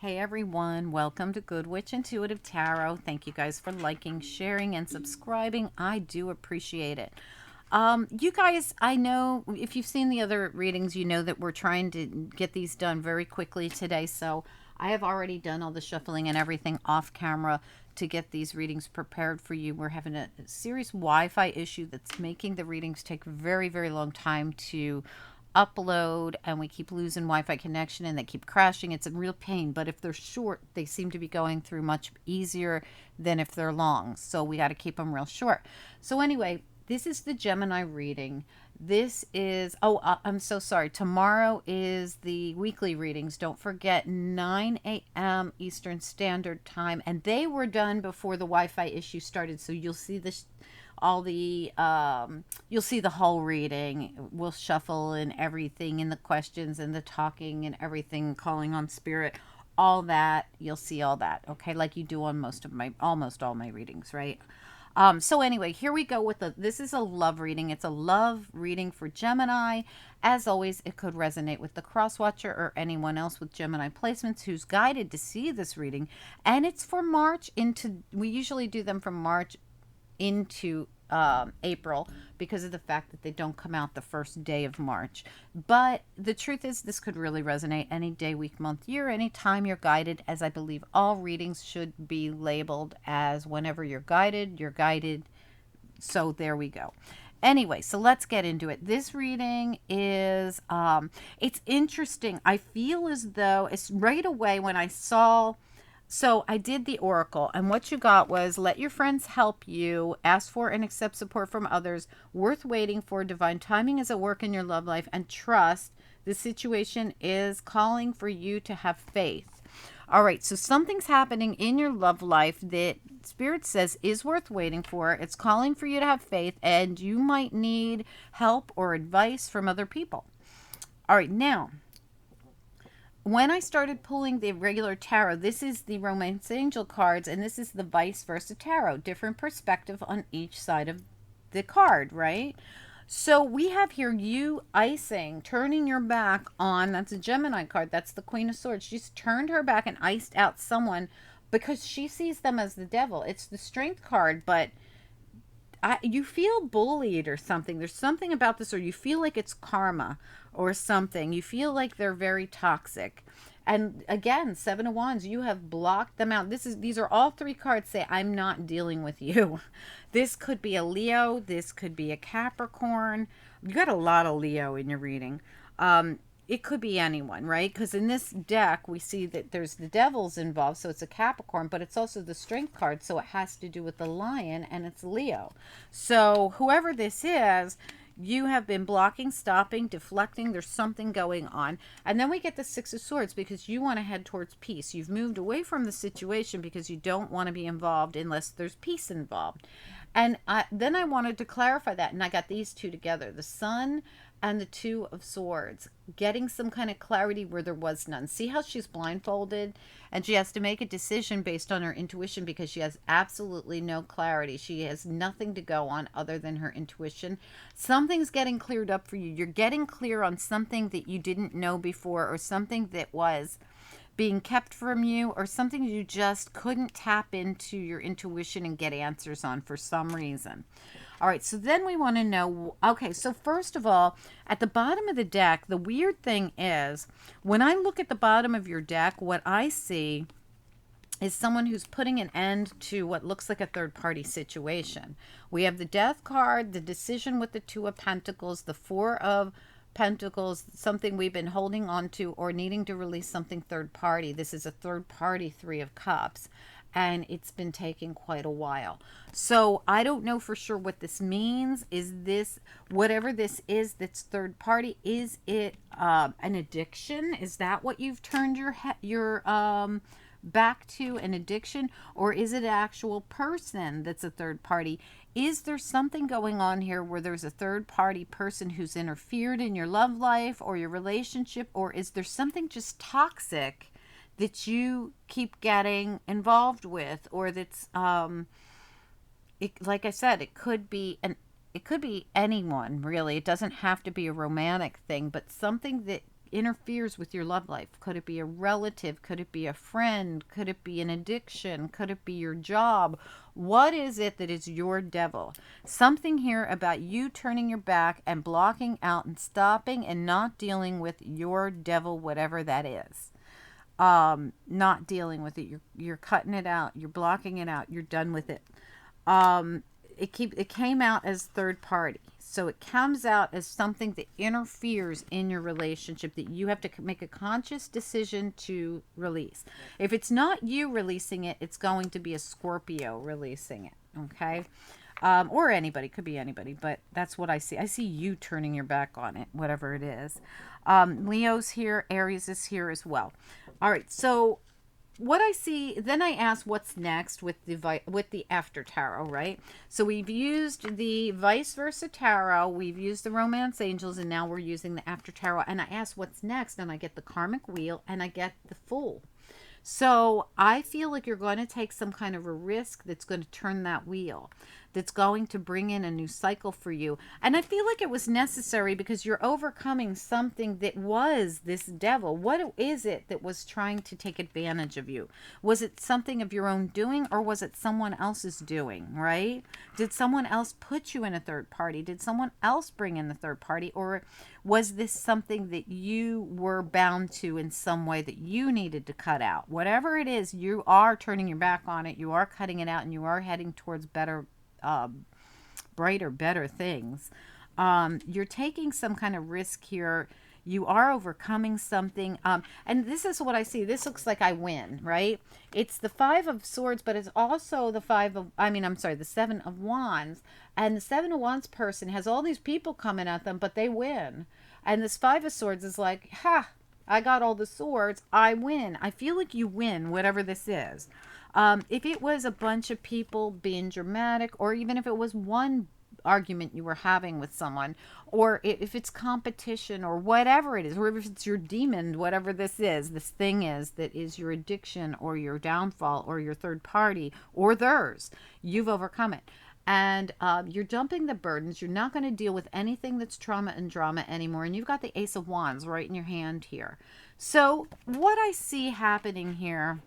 Hey everyone, welcome to Good Witch Intuitive Tarot. Thank you guys for liking, sharing, and subscribing. I do appreciate it. You guys, I know if you've seen the other readings, you know that we're trying to get these done very quickly today. So I have already done all the shuffling and everything off camera to get these readings prepared for you. We're having a serious Wi-Fi issue that's making the readings take a very, very long time to upload, and we keep losing Wi-Fi connection and they keep crashing. It's a real pain, but if they're short, they seem to be going through much easier than if they're long. So we got to keep them real short. So anyway, this is the Gemini reading. This is, I'm so sorry. Tomorrow is the weekly readings. Don't forget, 9 a.m. Eastern Standard Time. And they were done before the Wi-Fi issue started. So you'll see this, all the, you'll see the whole reading. We'll shuffle and everything in the questions and the talking and everything, calling on spirit, all that. You'll see all that. Okay. Like you do on almost all my readings, right? So anyway, here we go with this is a love reading. It's a love reading for Gemini. As always, it could resonate with the cross watcher or anyone else with Gemini placements who's guided to see this reading. And it's for March we usually do them from March into April because of the fact that they don't come out the first day of March. But the truth is, this could really resonate any day, week, month, year, any time you're guided, as I believe all readings should be labeled as whenever you're guided, you're guided. So there we go. Anyway, so let's get into it. This reading is, it's interesting. I feel as though it's right away when I saw, so I did the oracle, and what you got was let your friends help you, ask for and accept support from others, worth waiting for, divine timing is at work in your love life, and trust the situation is calling for you to have faith. All right, so something's happening in your love life that Spirit says is worth waiting for. It's calling for you to have faith, and you might need help or advice from other people. All right, now, when I started pulling the regular tarot, this is the Romance Angel cards, and this is the vice versa tarot. Different perspective on each side of the card, right? So we have here you icing, turning your back on, that's a Gemini card. That's the Queen of Swords. She's turned her back and iced out someone because she sees them as the devil. It's the Strength card, but you feel bullied or something. There's something about this, or you feel like it's karma or something. You feel like they're very toxic. And again, Seven of Wands, you have blocked them out. These are all three cards say, I'm not dealing with you. This could be a Leo. This could be a Capricorn. You got a lot of Leo in your reading. It could be anyone, right? Because in this deck, we see that there's the devils involved, so it's a Capricorn, but it's also the Strength card, so it has to do with the lion, and it's Leo. So whoever this is, you have been blocking, stopping, deflecting. There's something going on. And then we get the Six of Swords because you want to head towards peace. You've moved away from the situation because you don't want to be involved unless there's peace involved. And then I wanted to clarify that, and I got these two together, the Sun and the Two of Swords, getting some kind of clarity where there was none. See how she's blindfolded and she has to make a decision based on her intuition because she has absolutely no clarity. She has nothing to go on other than her intuition. Something's getting cleared up for you. You're getting clear on something that you didn't know before, or something that was being kept from you, or something you just couldn't tap into your intuition and get answers on for some reason. All right, so then we want to know, okay, so first of all, at the bottom of the deck, the weird thing is, when I look at the bottom of your deck, what I see is someone who's putting an end to what looks like a third-party situation. We have the Death card, the decision with the Two of Pentacles, the Four of Pentacles, something we've been holding on to or needing to release something third party. This is a third party Three of Cups, and it's been taking quite a while. So I don't know for sure what this means. Is this, whatever this is that's third party, is it an addiction? Is that what you've turned your back to, an addiction? Or is it an actual person that's a third party? Is there something going on here where there's a third party person who's interfered in your love life or your relationship? Or is there something just toxic that you keep getting involved with? Or that's like I said, it could be anyone, really. It doesn't have to be a romantic thing, but something that interferes with your love life? Could it be a relative? Could it be a friend? Could it be an addiction? Could it be your job? What is it that is your devil? Something here about you turning your back and blocking out and stopping and not dealing with your devil, whatever that is. Not dealing with it. You're cutting it out. You're blocking it out. You're done with it. It came out as third party. So it comes out as something that interferes in your relationship that you have to make a conscious decision to release. If it's not you releasing it, it's going to be a Scorpio releasing it. Okay. Or anybody, could be anybody, but that's what I see. I see you turning your back on it, whatever it is. Leo's here, Aries is here as well. All right, so what I see, then I ask what's next with the after tarot, right? So we've used the vice versa tarot, we've used the romance angels, and now we're using the after tarot. And I ask what's next, and I get the karmic wheel, and I get the fool. So I feel like you're going to take some kind of a risk that's going to turn that wheel, that's going to bring in a new cycle for you. And I feel like it was necessary because you're overcoming something that was this devil. What is it that was trying to take advantage of you? Was it something of your own doing, or was it someone else's doing, right? Did someone else put you in a third party? Did someone else bring in the third party? Or was this something that you were bound to in some way that you needed to cut out? Whatever it is, you are turning your back on it. You are cutting it out, and you are heading towards better, brighter, better things. You're taking some kind of risk here. You are overcoming something. And this is what I see. This looks like I win, right? It's the Five of Swords, but it's also the the Seven of Wands. And the Seven of Wands person has all these people coming at them, but they win. And this Five of Swords is like, ha, I got all the swords. I win. I feel like you win, whatever this is. If it was a bunch of people being dramatic, or even if it was one argument you were having with someone, or if it's competition or whatever it is, or if it's your demon, whatever this thing is that is your addiction or your downfall or your third party or theirs, you've overcome it. And you're dumping the burdens. You're not going to deal with anything that's trauma and drama anymore. And you've got the Ace of Wands right in your hand here. So what I see happening here,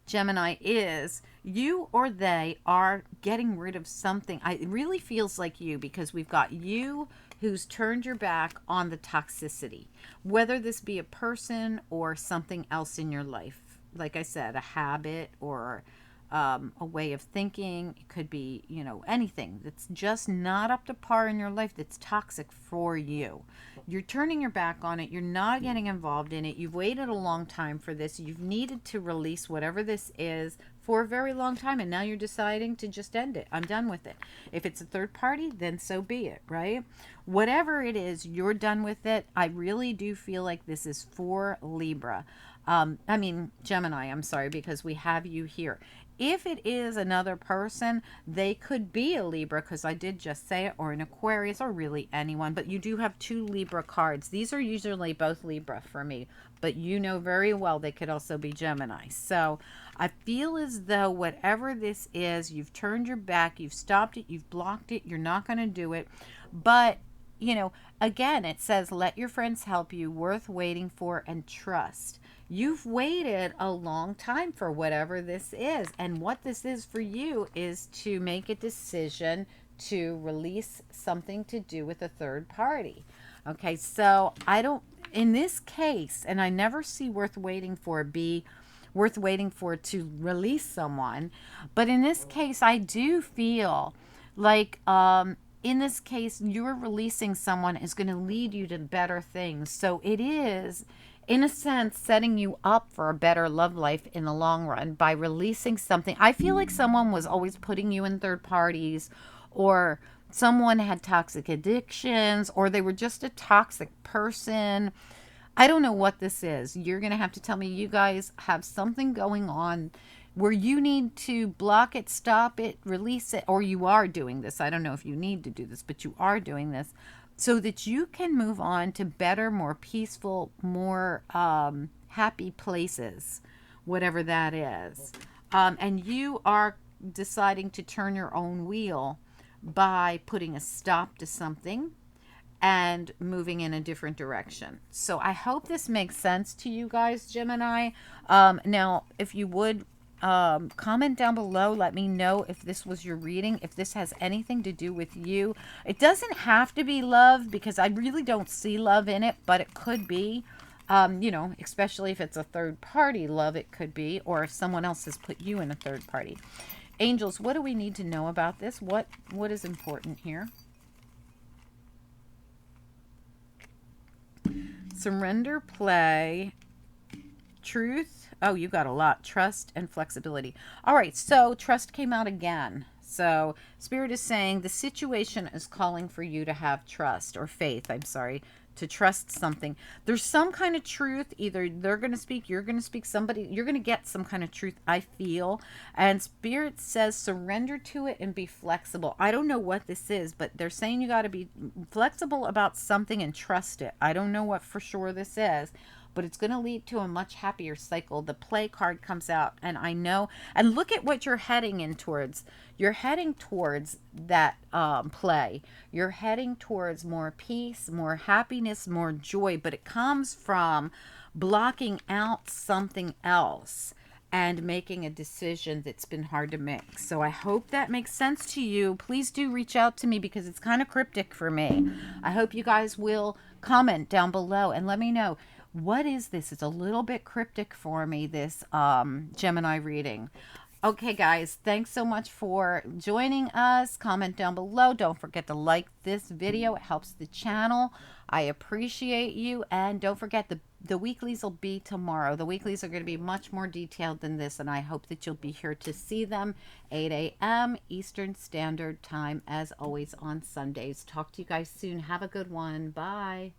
Gemini, is you or they are getting rid of something. It really feels like you, because we've got you who's turned your back on the toxicity, whether this be a person or something else in your life. Like I said, a habit or a way of thinking. It could be, anything that's just not up to par in your life, that's toxic for you. You're turning your back on it. You're not getting involved in it. You've waited a long time for this. You've needed to release whatever this is for a very long time, and now you're deciding to just end it. I'm done with it. If it's a third party, then so be it, right? Whatever it is, you're done with it. I really do feel like this is for Libra. Gemini, I'm sorry, because we have you here. If it is another person, they could be a Libra, because I did just say it, or an Aquarius, or really anyone. But you do have two Libra cards. These are usually both Libra for me, but you know very well they could also be Gemini. So I feel as though whatever this is, you've turned your back, you've stopped it, you've blocked it, you're not going to do it. But again, it says, let your friends help you, worth waiting for, and trust. You've waited a long time for whatever this is. And what this is for you is to make a decision to release something to do with a third party. Okay, so in this case, and I never see worth waiting for to release someone. But in this case, I do feel like, in this case, you're releasing someone is going to lead you to better things. So it is, in a sense, setting you up for a better love life in the long run by releasing something. I feel like someone was always putting you in third parties, or someone had toxic addictions, or they were just a toxic person. I don't know what this is. You're going to have to tell me. You guys have something going on where you need to block it, stop it, release it, or you are doing this. I don't know if you need to do this, but you are doing this so that you can move on to better, more peaceful, more happy places, whatever that is. And you are deciding to turn your own wheel by putting a stop to something and moving in a different direction. So I hope this makes sense to you guys, Gemini. Now, if you would comment down below, let me know if this was your reading, if this has anything to do with you. It doesn't have to be love, because I really don't see love in it, but it could be. You know, especially if it's a third party love, it could be, or if someone else has put you in a third party. Angels, what do we need to know about this? What is important here? Surrender, play, truth. Oh, you got a lot. Trust and flexibility. All right, so trust came out again. So Spirit is saying the situation is calling for you to have trust, or faith, I'm sorry, to trust something. There's some kind of truth. Either they're going to speak, you're going to speak, somebody, you're going to get some kind of truth, I feel. And Spirit says surrender to it and be flexible. I don't know what this is, but they're saying you got to be flexible about something and trust it. I don't know what for sure this is, but it's going to lead to a much happier cycle. The play card comes out, and I know, and look at what you're heading in towards. You're heading towards that play. You're heading towards more peace, more happiness, more joy, but it comes from blocking out something else and making a decision that's been hard to make. So I hope that makes sense to you. Please do reach out to me, because it's kind of cryptic for me. I hope you guys will comment down below and let me know, what is this? It's a little bit cryptic for me, this Gemini reading. Okay, guys, thanks so much for joining us. Comment down below. Don't forget to like this video. It helps the channel. I appreciate you. And don't forget, the weeklies will be tomorrow. The weeklies are going to be much more detailed than this, and I hope that you'll be here to see them. 8 a.m. Eastern Standard Time, as always, on Sundays. Talk to you guys soon. Have a good one. Bye.